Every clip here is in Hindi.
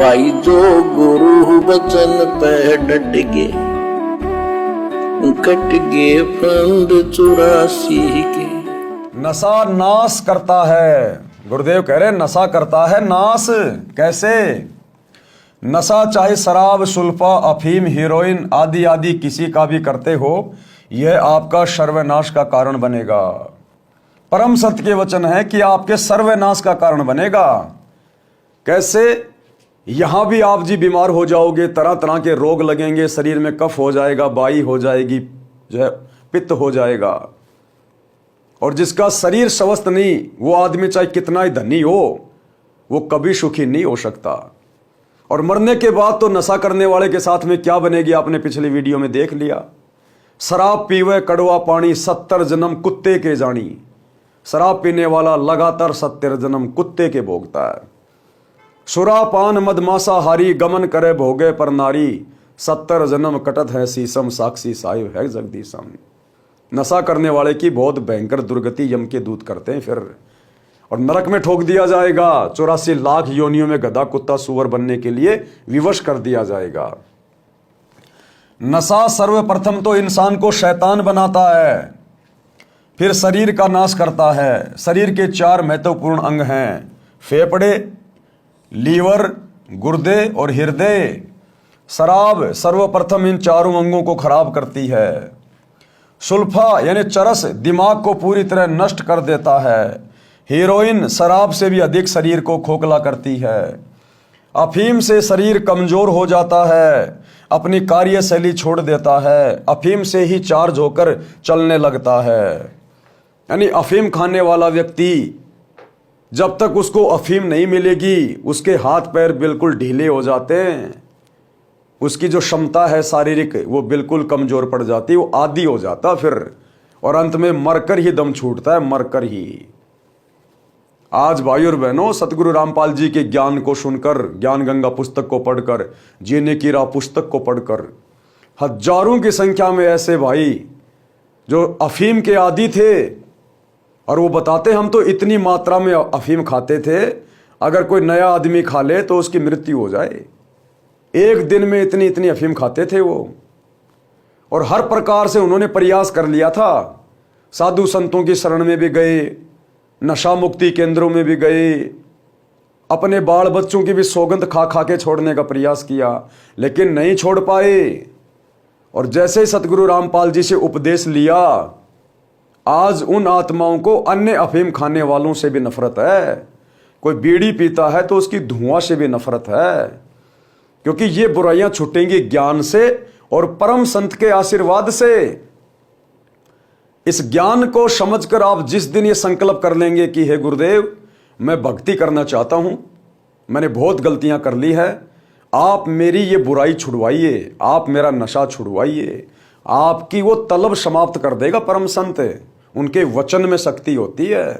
भाई जो गुरु बचन पे डट गे, कट गे फंद 84 के। नशा नाश करता है। गुरुदेव कह रहे नशा करता है नाश। कैसे? नशा चाहे शराब, सुल्फा, अफीम, हीरोइन आदि आदि किसी का भी करते हो, यह आपका सर्वनाश का कारण बनेगा। परम सत्य के वचन है कि आपके सर्वनाश का कारण बनेगा। कैसे? यहां भी आप जी बीमार हो जाओगे, तरह तरह के रोग लगेंगे, शरीर में कफ हो जाएगा, बाई हो जाएगी, जो है पित्त हो जाएगा। और जिसका शरीर स्वस्थ नहीं, वो आदमी चाहे कितना ही धनी हो, वो कभी सुखी नहीं हो सकता। और मरने के बाद तो नशा करने वाले के साथ में क्या बनेगी, आपने पिछली वीडियो में देख लिया। शराब पीवे कड़वा पानी, 70 जन्म कुत्ते के जानी। शराब पीने वाला लगातार 70 जन्म कुत्ते के भोगता है। सुरापान मदमासाहारी, गमन करे भोगे पर नारी। 70 जन्म कटत है शीशम, साक्षी साहिब है जगदीशम। नशा करने वाले की बहुत भयंकर दुर्गति यम के दूत करते हैं फिर, और नरक में ठोक दिया जाएगा। 84 लाख योनियों में गधा कुत्ता सुअर बनने के लिए विवश कर दिया जाएगा। नशा सर्वप्रथम तो इंसान को शैतान बनाता है, फिर शरीर का नाश करता है। शरीर के 4 महत्वपूर्ण अंग हैं, फेफड़े, लीवर, गुर्दे और हृदय। शराब सर्वप्रथम इन चारों अंगों को खराब करती है। सुल्फा यानी चरस दिमाग को पूरी तरह नष्ट कर देता है। हीरोइन शराब से भी अधिक शरीर को खोखला करती है। अफीम से शरीर कमजोर हो जाता है, अपनी कार्यशैली छोड़ देता है। अफीम से ही चार्ज होकर चलने लगता है। यानी अफीम खाने वाला व्यक्ति जब तक उसको अफीम नहीं मिलेगी, उसके हाथ पैर बिल्कुल ढीले हो जाते हैं। उसकी जो क्षमता है शारीरिक, वो बिल्कुल कमजोर पड़ जाती है, वो आदी हो जाता फिर, और अंत में मरकर ही दम छूटता है, मरकर ही। आज भाई और बहनों, सतगुरु रामपाल जी के ज्ञान को सुनकर, ज्ञान गंगा पुस्तक को पढ़कर, जीने की राह पुस्तक को पढ़कर, हजारों की संख्या में ऐसे भाई जो अफीम के आदी थे, और वो बताते हम तो इतनी मात्रा में अफीम खाते थे, अगर कोई नया आदमी खा ले तो उसकी मृत्यु हो जाए। एक दिन में इतनी इतनी अफीम खाते थे वो, और हर प्रकार से उन्होंने प्रयास कर लिया था। साधु संतों की शरण में भी गए, नशा मुक्ति केंद्रों में भी गए, अपने बाल बच्चों की भी सौगंध खा खा के छोड़ने का प्रयास किया, लेकिन नहीं छोड़ पाए। और जैसे ही सतगुरु रामपाल जी से उपदेश लिया, आज उन आत्माओं को अन्य अफीम खाने वालों से भी नफरत है। कोई बीड़ी पीता है तो उसकी धुआं से भी नफरत है, क्योंकि ये बुराइयां छूटेंगी ज्ञान से और परम संत के आशीर्वाद से। इस ज्ञान को समझकर आप जिस दिन ये संकल्प कर लेंगे कि हे गुरुदेव, मैं भक्ति करना चाहता हूं, मैंने बहुत गलतियां कर ली है, आप मेरी ये बुराई छुड़वाइए, आप मेरा नशा छुड़वाइए, आपकी वो तलब समाप्त कर देगा परम संत। उनके वचन में शक्ति होती है।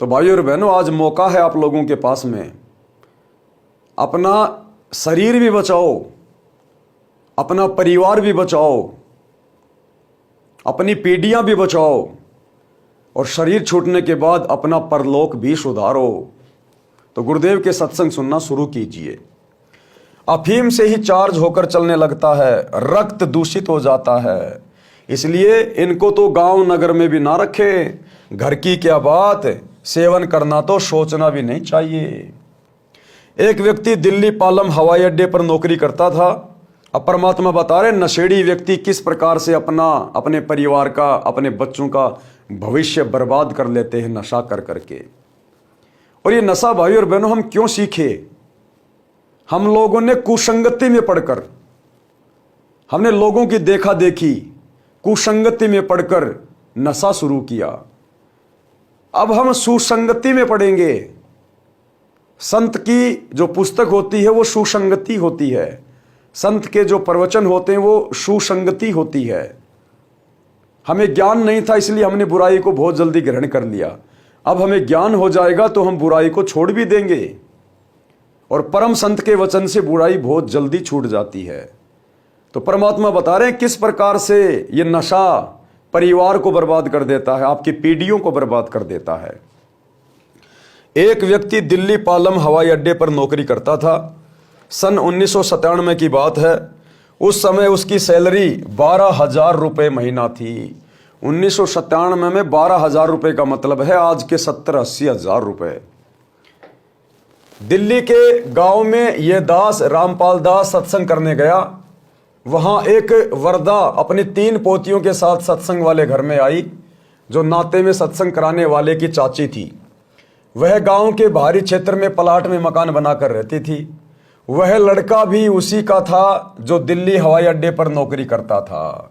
तो भाइयों और बहनों, आज मौका है आप लोगों के पास में, अपना शरीर भी बचाओ, अपना परिवार भी बचाओ, अपनी पीढ़ियां भी बचाओ, और शरीर छूटने के बाद अपना परलोक भी सुधारो। तो गुरुदेव के सत्संग सुनना शुरू कीजिए। अफीम से ही चार्ज होकर चलने लगता है, रक्त दूषित हो जाता है, इसलिए इनको तो गांव नगर में भी ना रखे। घर की क्या बात, सेवन करना तो सोचना भी नहीं चाहिए। एक व्यक्ति दिल्ली पालम हवाई अड्डे पर नौकरी करता था। अब परमात्मा बता रहे नशेड़ी व्यक्ति किस प्रकार से अपने परिवार का, अपने बच्चों का भविष्य बर्बाद कर लेते हैं नशा कर करके। और ये नशा भाई और बहनों हम क्यों सीखे? हम लोगों ने कुसंगति में पढ़कर, हमने लोगों की देखा देखी कुसंगति में पढ़कर नशा शुरू किया। अब हम सुसंगति में पढ़ेंगे। संत की जो पुस्तक होती है वो सुसंगति होती है, संत के जो प्रवचन होते हैं वो सुसंगति होती है। हमें ज्ञान नहीं था, इसलिए हमने बुराई को बहुत जल्दी ग्रहण कर लिया। अब हमें ज्ञान हो जाएगा तो हम बुराई को छोड़ भी देंगे, और परम संत के वचन से बुराई बहुत जल्दी छूट जाती है। तो परमात्मा बता रहे हैं किस प्रकार से ये नशा परिवार को बर्बाद कर देता है, आपकी पीढ़ियों को बर्बाद कर देता है। एक व्यक्ति दिल्ली पालम हवाई अड्डे पर नौकरी करता था। सन 1997 की बात है। उस समय उसकी सैलरी 12,000 रुपये महीना थी। 1997 में 12,000 रुपये का मतलब है आज के 70-80 हज़ार रुपये। दिल्ली के गांव में यह दास रामपाल दास सत्संग करने गया। वहां एक वरदा अपनी 3 पोतियों के साथ सत्संग वाले घर में आई, जो नाते में सत्संग कराने वाले की चाची थी। वह गांव के बाहरी क्षेत्र में प्लाट में मकान बनाकर रहती थी। वह लड़का भी उसी का था जो दिल्ली हवाई अड्डे पर नौकरी करता था।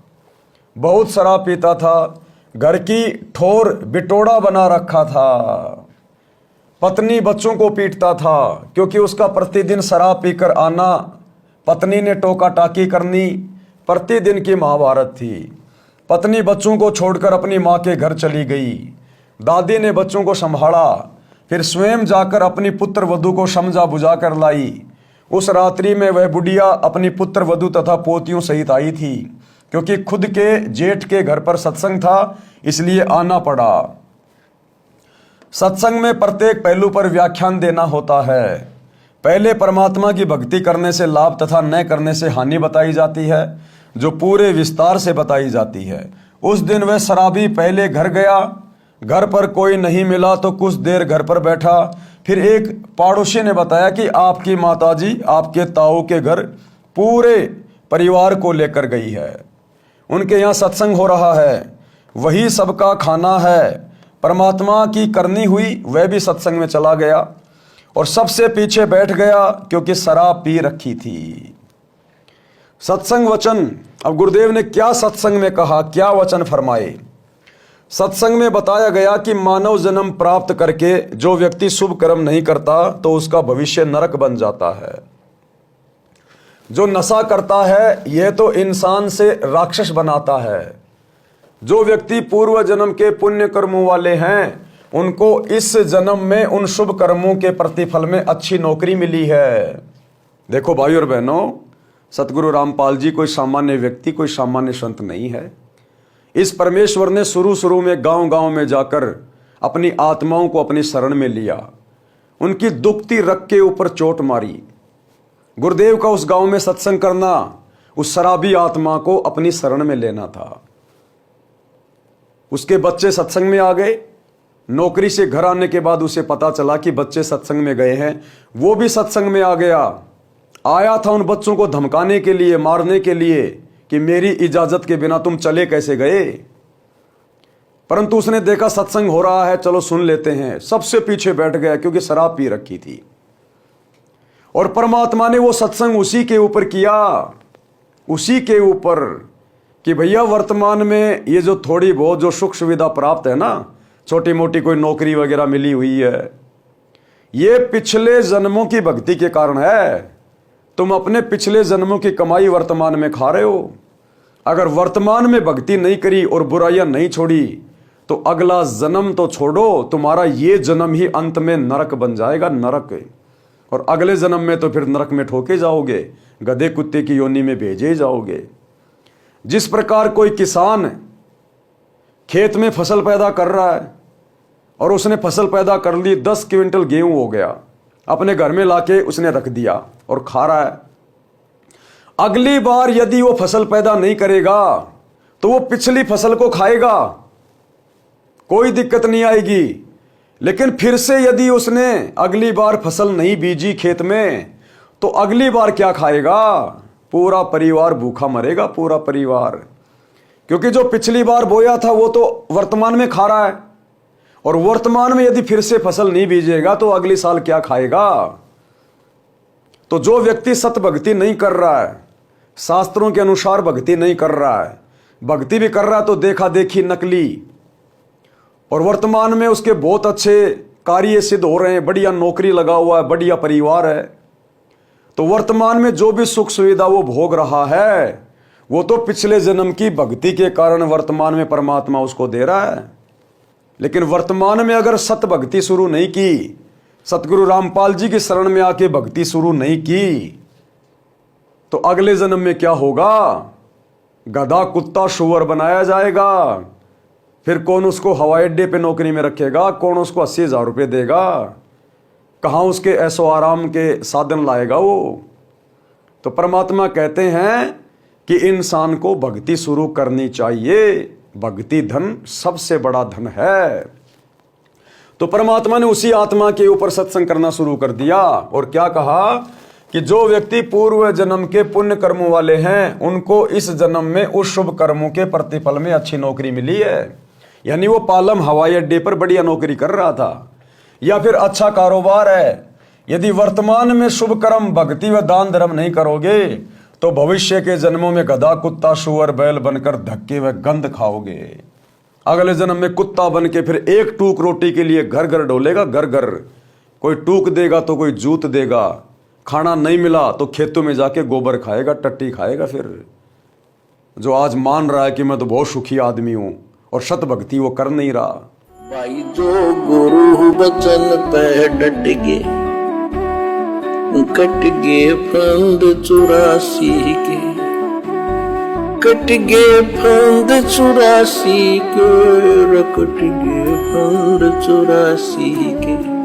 बहुत शराब पीता था, घर की ठोर बिटोड़ा बना रखा था। पत्नी बच्चों को पीटता था क्योंकि उसका प्रतिदिन शराब पीकर आना, पत्नी ने टोका टाकी करनी, प्रतिदिन की महाभारत थी। पत्नी बच्चों को छोड़कर अपनी माँ के घर चली गई। दादी ने बच्चों को संभाला, फिर स्वयं जाकर अपनी पुत्र वधू को समझा बुझा कर लाई। उस रात्रि में वह बुढ़िया अपनी पुत्र वधू तथा पोतियों सहित आई थी। क्योंकि खुद के जेठ के घर पर सत्संग था, इसलिए आना पड़ा। सत्संग में प्रत्येक पहलू पर व्याख्यान देना होता है। पहले परमात्मा की भक्ति करने से लाभ तथा न करने से हानि बताई जाती है, जो पूरे विस्तार से बताई जाती है। उस दिन वह शराबी पहले घर गया। घर पर कोई नहीं मिला तो कुछ देर घर पर बैठा। फिर एक पड़ोसी ने बताया कि आपकी माताजी आपके ताऊ के घर पूरे परिवार को लेकर गई है, उनके यहाँ सत्संग हो रहा है, वही सबका खाना है। परमात्मा की करनी हुई, वह भी सत्संग में चला गया और सबसे पीछे बैठ गया क्योंकि शराब पी रखी थी। सत्संग वचन। अब गुरुदेव ने क्या सत्संग में कहा, क्या वचन फरमाए। सत्संग में बताया गया कि मानव जन्म प्राप्त करके जो व्यक्ति शुभ कर्म नहीं करता तो उसका भविष्य नरक बन जाता है। जो नशा करता है यह तो इंसान से राक्षस बनाता है। जो व्यक्ति पूर्व जन्म के पुण्य कर्मों वाले हैं, उनको इस जन्म में उन शुभ कर्मों के प्रतिफल में अच्छी नौकरी मिली है। देखो भाई और बहनों, सतगुरु रामपाल जी कोई सामान्य व्यक्ति, कोई सामान्य संत नहीं है। इस परमेश्वर ने शुरू में गांव में जाकर अपनी आत्माओं को अपनी शरण में लिया, उनकी दुखती रग के ऊपर चोट मारी। गुरुदेव का उस गांव में सत्संग करना, उस शराबी आत्मा को अपनी शरण में लेना था। उसके बच्चे सत्संग में आ गए। नौकरी से घर आने के बाद उसे पता चला कि बच्चे सत्संग में गए हैं। वो भी सत्संग में आ गया। आया था उन बच्चों को धमकाने के लिए, मारने के लिए कि मेरी इजाजत के बिना तुम चले कैसे गए। परंतु उसने देखा सत्संग हो रहा है, चलो सुन लेते हैं। सबसे पीछे बैठ गया क्योंकि शराब पी रखी थी। और परमात्मा ने वो सत्संग उसी के ऊपर किया, उसी के ऊपर कि भैया वर्तमान में ये जो थोड़ी बहुत जो सुख सुविधा प्राप्त है ना, छोटी मोटी कोई नौकरी वगैरह मिली हुई है, ये पिछले जन्मों की भक्ति के कारण है। तुम अपने पिछले जन्मों की कमाई वर्तमान में खा रहे हो। अगर वर्तमान में भक्ति नहीं करी और बुराइयां नहीं छोड़ी तो अगला जन्म तो छोड़ो, तुम्हारा ये जन्म ही अंत में नरक बन जाएगा, नरक। और अगले जन्म में तो फिर नरक में ठोके जाओगे, गधे कुत्ते की योनि में भेजे जाओगे। जिस प्रकार कोई किसान खेत में फसल पैदा कर रहा है और उसने फसल पैदा कर ली, 10 क्विंटल गेहूं हो गया, अपने घर में लाके उसने रख दिया और खा रहा है। अगली बार यदि वो फसल पैदा नहीं करेगा तो वो पिछली फसल को खाएगा, कोई दिक्कत नहीं आएगी। लेकिन फिर से यदि उसने अगली बार फसल नहीं बीजी खेत में, तो अगली बार क्या खाएगा? पूरा परिवार भूखा मरेगा, पूरा परिवार। क्योंकि जो पिछली बार बोया था वो तो वर्तमान में खा रहा है, और वर्तमान में यदि फिर से फसल नहीं बीजेगा तो अगले साल क्या खाएगा? तो जो व्यक्ति सत भक्ति नहीं कर रहा है, शास्त्रों के अनुसार भक्ति नहीं कर रहा है, भक्ति भी कर रहा है तो देखा देखी नकली, और वर्तमान में उसके बहुत अच्छे कार्य सिद्ध हो रहे हैं, बढ़िया नौकरी लगा हुआ है, बढ़िया परिवार है, तो वर्तमान में जो भी सुख सुविधा वो भोग रहा है वो तो पिछले जन्म की भक्ति के कारण वर्तमान में परमात्मा उसको दे रहा है। लेकिन वर्तमान में अगर सत भक्ति शुरू नहीं की, सतगुरु रामपाल जी की शरण में आके भक्ति शुरू नहीं की, तो अगले जन्म में क्या होगा? गधा कुत्ता सुअर बनाया जाएगा। फिर कौन उसको हवाई अड्डे पे नौकरी में रखेगा? कौन उसको 80,000 रुपये देगा? कहाँ उसके ऐसो आराम के साधन लाएगा वो। तो परमात्मा कहते हैं कि इंसान को भक्ति शुरू करनी चाहिए, भक्ति धन सबसे बड़ा धन है। तो परमात्मा ने उसी आत्मा के ऊपर सत्संग करना शुरू कर दिया और क्या कहा कि जो व्यक्ति पूर्व जन्म के पुण्य कर्मों वाले हैं उनको इस जन्म में उस शुभ कर्मों के प्रतिफल में अच्छी नौकरी मिली है। यानी वो पालम हवाई अड्डे पर बढ़िया नौकरी कर रहा था या फिर अच्छा कारोबार है। यदि वर्तमान में शुभ कर्म भक्ति व दान धर्म नहीं करोगे तो भविष्य के जन्मों में गधा कुत्ता सुअर बैल बनकर धक्के व गंध खाओगे। अगले जन्म में कुत्ता बन के फिर एक टूक रोटी के लिए घर घर डोलेगा, घर घर कोई टूक देगा तो कोई जूत देगा, खाना नहीं मिला तो खेतों में जाके गोबर खाएगा, टट्टी खाएगा। फिर जो आज मान रहा है कि मैं तो बहुत सुखी आदमी हूं और सत भक्ति वो कर नहीं रहा। भाई जो गुरु बचन पे डट गे, कट गे फंद 84 के, कट गे फंद 84 के, कट गे फंद 84 के।